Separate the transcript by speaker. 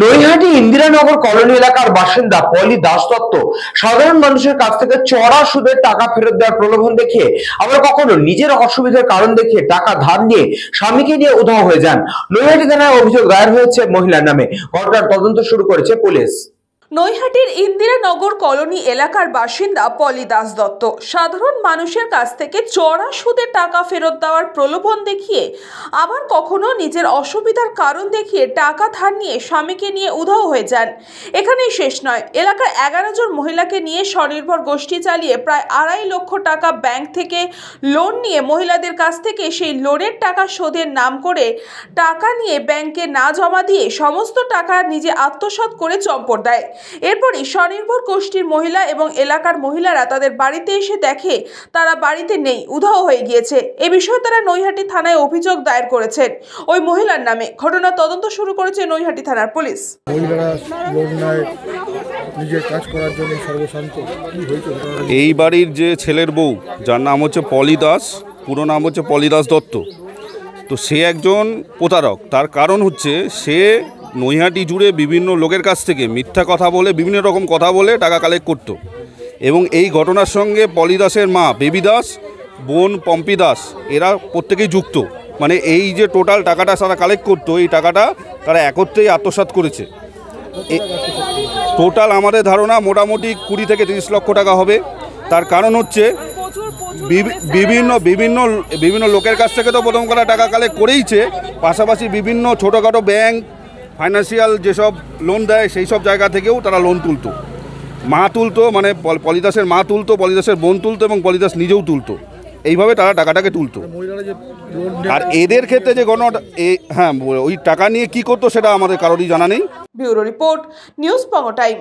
Speaker 1: Naihati Indiranagar colony এলাকার বাসিন্দা পলি দাস দত্ত সাধারণ মানুষের কাছ থেকে চড়া সুদের টাকা ফেরত দেওয়ার প্রলোভন দেখিয়ে আবার কখনো নিজের অসুবিধার কারণ দেখিয়ে টাকা ধার নিয়ে স্বামীকে নিয়ে উধাও হয়ে যান। নৈহাটি থানায় অভিযোগ দায়ের হয়েছে মহিলার নামে। ঘটনার তদন্ত শুরু করেছে পুলিশ।
Speaker 2: নৈহাটির ইন্দিরানগর কলোনি এলাকার বাসিন্দা পলি দাস দত্ত সাধারণ মানুষের কাছ থেকে চড়া সুদে টাকা ফেরত দেওয়ার প্রলোভন দেখিয়ে আবার কখনো নিজের অসুবিধার কারণ দেখিয়ে টাকা ধার নিয়ে স্বামীকে নিয়ে উধাও হয়ে যান। এখানেই শেষ নয়, এলাকার 11 জন মহিলাকে নিয়ে স্বনির্ভর গোষ্ঠী চালিয়ে প্রায় 2.5 লক্ষ টাকা ব্যাংক থেকে লোন নিয়ে মহিলাদের কাছ থেকে সেই লোনের টাকা শোধের নাম করে টাকা নিয়ে ব্যাংকে না জমা দিয়ে সমস্ত টাকা নিজে আত্মসাৎ করে চম্পট দেয়। এরপরই স্বনির্ভর গোষ্ঠীর মহিলা এবং এলাকার মহিলারা তাদের বাড়িতে এসে দেখে তারা বাড়িতে নেই, উধাও হয়ে গিয়েছে। এ বিষয়ে তারা নৈহাটি থানায় অভিযোগ দায়ের করেছেন ওই মহিলার নামে। ঘটনার তদন্ত শুরু করেছে নৈহাটি থানার পুলিশ।
Speaker 3: মহিলারা লোন নেয় নিজের কাজ করার জন্য সর্বশান্ত।
Speaker 4: এই বাড়ির যে ছেলের বউ, যার নাম হচ্ছে পলি দাস, পুরো নাম হচ্ছে পলি দাস দত্ত, তো সে একজন প্রতারক। তার কারণ হচ্ছে সে নৈহাটি জুড়ে বিভিন্ন লোকের কাছ থেকে মিথ্যা কথা বলে, বিভিন্ন রকম কথা বলে টাকা কালেক্ট করত। এবং এই ঘটনার সঙ্গে পলি দাসের মা বেবি দাস, বোন পম্পি দাস, এরা প্রত্যেকেই যুক্ত। মানে এই যে টোটাল টাকাটা তারা কালেক্ট করতো, এই টাকাটা তারা একত্রেই আত্মসাৎ করেছে। টোটাল আমাদের ধারণা মোটামুটি 20 থেকে 30 লক্ষ টাকা হবে। তার কারণ হচ্ছে বিভিন্ন লোকের কাছ থেকে তো প্রথম করা টাকা কালেক্ট করেইছে, পাশাপাশি বিভিন্ন ছোটোখাটো ব্যাংক, ফাইন্যান্সিয়াল যেসব লোন দেয় সেই সব জায়গা থেকেও তারা লোন তুলতো। মা তুলতো, মানে পলিদাসের মা তুলতো, পলিদাসের বোন তুলতো এবং পলিদাস নিজেও তুলতো। এইভাবে তারা টাকাটাকে তুলতো। আর এদের ক্ষেত্রে যে হ্যাঁ, ওই টাকা নিয়ে কি করতো সেটা আমাদের কারোরই জানা নেই।
Speaker 2: ব্যুরো রিপোর্ট, নিউজ পঙ্গ টাইম।